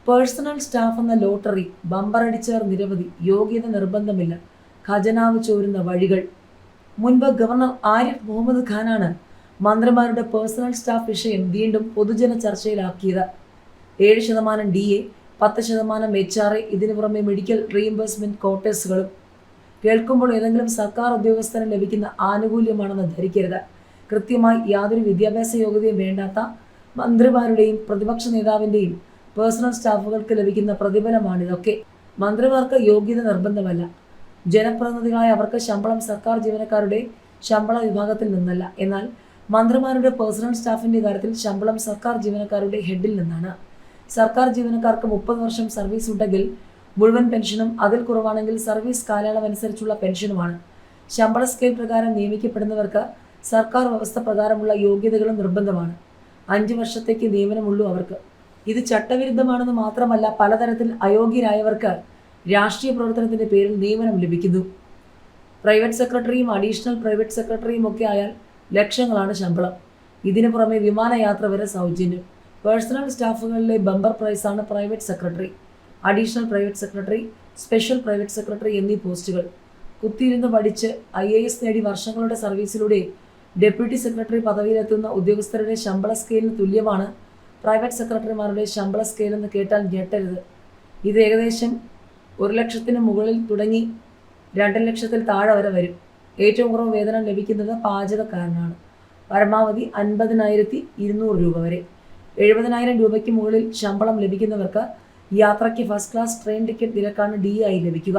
Personal staff എന്ന lottery ബമ്പറടിച്ചവർ നിരവധി, യോഗ്യത നിർബന്ധമില്ല, ഖജനാവ് ചോരുന്ന വഴികൾ. മുൻപ് ഗവർണർ ആരിഫ് മുഹമ്മദ് ഖാനാണ് മന്ത്രിമാരുടെ പേഴ്സണൽ സ്റ്റാഫ് വിഷയം വീണ്ടും പൊതുജന ചർച്ചയിലാക്കിയത്. 7% DA, 10% HRA, ഇതിനു പുറമെ മെഡിക്കൽ റീഇംബേഴ്സ്മെന്റ് ക്വാർട്ടേഴ്സുകളും. കേൾക്കുമ്പോൾ ഏതെങ്കിലും സർക്കാർ ഉദ്യോഗസ്ഥന് ലഭിക്കുന്ന ആനുകൂല്യമാണെന്ന് ധരിക്കരുത്. കൃത്യമായി യാതൊരു വിദ്യാഭ്യാസ യോഗ്യതയും വേണ്ടാത്ത മന്ത്രിമാരുടെയും പ്രതിപക്ഷ നേതാവിൻ്റെയും പേഴ്സണൽ സ്റ്റാഫുകൾക്ക് ലഭിക്കുന്ന പ്രതിഫലമാണിതൊക്കെ. മന്ത്രിമാർക്ക് യോഗ്യത നിർബന്ധമല്ല. ജനപ്രതിനിധികളായ അവർക്ക് ശമ്പളം സർക്കാർ ജീവനക്കാരുടെ ശമ്പള വിഭാഗത്തിൽ നിന്നല്ല. എന്നാൽ മന്ത്രിമാരുടെ പേഴ്സണൽ സ്റ്റാഫിൻ്റെ കാര്യത്തിൽ ശമ്പളം സർക്കാർ ജീവനക്കാരുടെ ഹെഡിൽ നിന്നാണ്. സർക്കാർ ജീവനക്കാർക്ക് 30 വർഷം സർവീസ് ഉണ്ടെങ്കിൽ മുഴുവൻ പെൻഷനും, അതിൽ കുറവാണെങ്കിൽ സർവീസ് കാലയളവനുസരിച്ചുള്ള പെൻഷനുമാണ്. ശമ്പള സ്കെയിൽ പ്രകാരം നിയമിക്കപ്പെടുന്നവർക്ക് സർക്കാർ വ്യവസ്ഥ പ്രകാരമുള്ള യോഗ്യതകളും നിർബന്ധമാണ്. 5 വർഷത്തേക്ക് നിയമനമുള്ളൂ അവർക്ക്. ഇത് ചട്ടവിരുദ്ധമാണെന്ന് മാത്രമല്ല, പലതരത്തിൽ അയോഗ്യരായവർക്ക് രാഷ്ട്രീയ പ്രവർത്തനത്തിൻ്റെ പേരിൽ നിയമനം ലഭിക്കുന്നു. പ്രൈവറ്റ് സെക്രട്ടറിയും അഡീഷണൽ പ്രൈവറ്റ് സെക്രട്ടറിയും ഒക്കെ ആയാൽ ലക്ഷങ്ങളാണ് ശമ്പളം. ഇതിനു പുറമെ വിമാനയാത്ര വരെ സൗജന്യം. പേഴ്സണൽ സ്റ്റാഫുകളിലെ ബമ്പർ പ്രൈസാണ് private secretary, additional private secretary, special private secretary എന്നീ പോസ്റ്റുകൾ. കുത്തിയിരുന്ന് പഠിച്ച് IAS നേടി വർഷങ്ങളുടെ സർവീസിലൂടെ ഡെപ്യൂട്ടി സെക്രട്ടറി പദവിയിലെത്തുന്ന ഉദ്യോഗസ്ഥരുടെ ശമ്പള സ്കെയിലിന് തുല്യമാണ് പ്രൈവറ്റ് സെക്രട്ടറിമാരുടെ ശമ്പള സ്കെയിലെന്ന് കേട്ടാൽ ഞെട്ടരുത്. ഇത് ഏകദേശം 1 ലക്ഷത്തിന് മുകളിൽ തുടങ്ങി 2 ലക്ഷത്തിൽ താഴെ വരെ വരും. ഏറ്റവും കുറവ് വേതനം ലഭിക്കുന്നത് പാചകക്കാരനാണ്. പരമാവധി 50,200 രൂപ വരെ. 70,000 രൂപയ്ക്ക് മുകളിൽ ശമ്പളം ലഭിക്കുന്നവർക്ക് യാത്രയ്ക്ക് ഫസ്റ്റ് ക്ലാസ് ട്രെയിൻ ടിക്കറ്റ് നിരക്കാണ് DI ലഭിക്കുക.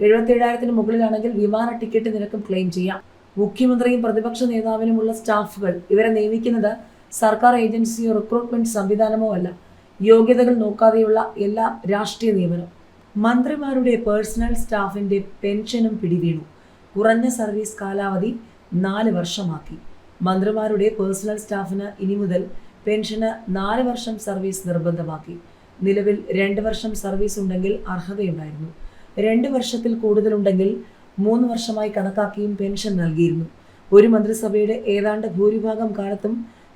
77,000 മുകളിലാണെങ്കിൽ വിമാന ടിക്കറ്റ് നിരക്കും ക്ലെയിം ചെയ്യാം. മുഖ്യമന്ത്രിയും പ്രതിപക്ഷ നേതാവിനുമുള്ള സ്റ്റാഫുകൾ, ഇവരെ നിയമിക്കുന്നത് സർക്കാർ ഏജൻസിയോ റിക്രൂട്ട്മെന്റ് സംവിധാനമോ അല്ല. യോഗ്യതകൾ നോക്കാതെയുള്ള എല്ലാ രാഷ്ട്രീയ നിയമനം. മന്ത്രിമാരുടെ പേഴ്സണൽ സ്റ്റാഫിൻ്റെ പെൻഷനും പിടിവീണു. കുറഞ്ഞ സർവീസ് കാലാവധി 4 വർഷമാക്കി. മന്ത്രിമാരുടെ പേഴ്സണൽ സ്റ്റാഫിന് ഇനി മുതൽ പെൻഷന് 4 വർഷം സർവീസ് നിർബന്ധമാക്കി. നിലവിൽ 2 വർഷം സർവീസ് ഉണ്ടെങ്കിൽ അർഹതയുണ്ടായിരുന്നു. 2 വർഷത്തിൽ കൂടുതലുണ്ടെങ്കിൽ 3 വർഷമായി കണക്കാക്കിയും പെൻഷൻ നൽകിയിരുന്നു. ഒരു മന്ത്രിസഭയുടെ ഏതാണ്ട് ഭൂരിഭാഗം കാലത്തും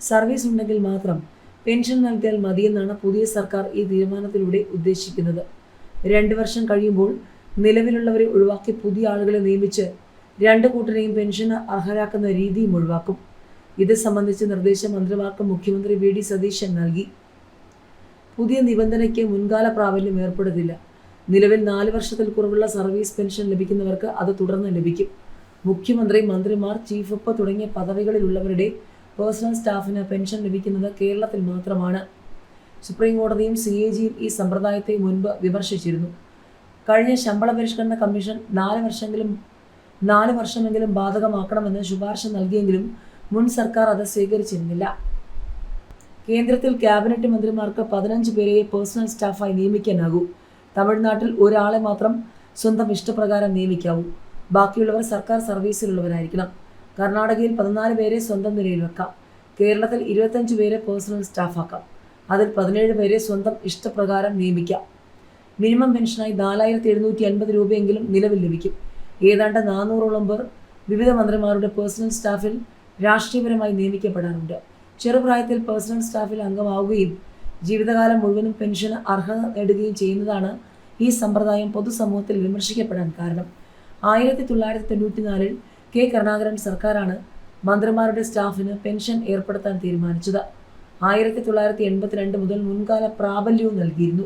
സർവീസ് ഉണ്ടെങ്കിൽ മാത്രം പെൻഷൻ നൽകിയാൽ മതിയെന്നാണ് പുതിയ സർക്കാർ ഈ തീരുമാനത്തിലൂടെ ഉദ്ദേശിക്കുന്നത്. 2 വർഷം കഴിയുമ്പോൾ നിലവിലുള്ളവരെ ഒഴിവാക്കി പുതിയ ആളുകളെ നിയമിച്ച് 2 കൂട്ടരെയും പെൻഷന് അർഹരാക്കുന്ന രീതിയും ഒഴിവാക്കും. ഇത് സംബന്ധിച്ച് നിർദ്ദേശം മന്ത്രിമാർക്ക് മുഖ്യമന്ത്രി VD സതീശൻ നൽകി. പുതിയ നിബന്ധനയ്ക്ക് മുൻകാല പ്രാബല്യം ഏർപ്പെടുത്തില്ല. നിലവിൽ 4 വർഷത്തിൽ കുറവുള്ള സർവീസ് പെൻഷൻ ലഭിക്കുന്നവർക്ക് അത് തുടർന്ന് ലഭിക്കും. മുഖ്യമന്ത്രി, മന്ത്രിമാർ, ചീഫ് വിപ്പ് തുടങ്ങിയ പദവികളിലുള്ളവരുടെ പേഴ്സണൽ സ്റ്റാഫിന് പെൻഷൻ ലഭിക്കുന്നത് കേരളത്തിൽ മാത്രമാണ്. സുപ്രീം കോടതിയും CAGയും ഈ സമ്പ്രദായത്തെ മുൻപ് വിമർശിച്ചിരുന്നു. കഴിഞ്ഞ ശമ്പള പരിഷ്കരണ കമ്മീഷൻ 4 വർഷമെങ്കിലും ബാധകമാക്കണമെന്ന് ശുപാർശ നൽകിയെങ്കിലും മുൻ സർക്കാർ അത് സ്വീകരിച്ചിരുന്നില്ല. കേന്ദ്രത്തിൽ ക്യാബിനറ്റ് മന്ത്രിമാർക്ക് 15 പേരെ പേഴ്സണൽ സ്റ്റാഫായി നിയമിക്കാനാകൂ. തമിഴ്നാട്ടിൽ ഒരാളെ മാത്രം സ്വന്തം ഇഷ്ടപ്രകാരം നിയമിക്കാവൂ. ബാക്കിയുള്ളവർ സർക്കാർ സർവീസിലുള്ളവരായിരിക്കണം. കർണാടകയിൽ 14 പേരെ സ്വന്തം നിലയിൽ വെക്കാം. കേരളത്തിൽ 25 പേരെ പേഴ്സണൽ സ്റ്റാഫാക്കാം. അതിൽ 17 പേരെ സ്വന്തം ഇഷ്ടപ്രകാരം നിയമിക്കാം. മിനിമം പെൻഷനായി 4,750 രൂപയെങ്കിലും നിലവിൽ ലഭിക്കും. ഏതാണ്ട് 400ഓളം പേർ വിവിധ മന്ത്രിമാരുടെ പേഴ്സണൽ സ്റ്റാഫിൽ രാഷ്ട്രീയപരമായി നിയമിക്കപ്പെടാറുണ്ട്. ചെറുപ്രായത്തിൽ പേഴ്സണൽ സ്റ്റാഫിൽ അംഗമാവുകയും ജീവിതകാലം മുഴുവനും പെൻഷന് അർഹത നേടുകയും ചെയ്യുന്നതാണ് ഈ സമ്പ്രദായം പൊതുസമൂഹത്തിൽ വിമർശിക്കപ്പെടാൻ കാരണം. 1994-ൽ K. കരുണാകരൻ സർക്കാരാണ് മന്ത്രിമാരുടെ സ്റ്റാഫിന് പെൻഷൻ ഏർപ്പെടുത്താൻ തീരുമാനിച്ചത്. 1982 മുതൽ മുൻകാല പ്രാബല്യവും നൽകിയിരുന്നു.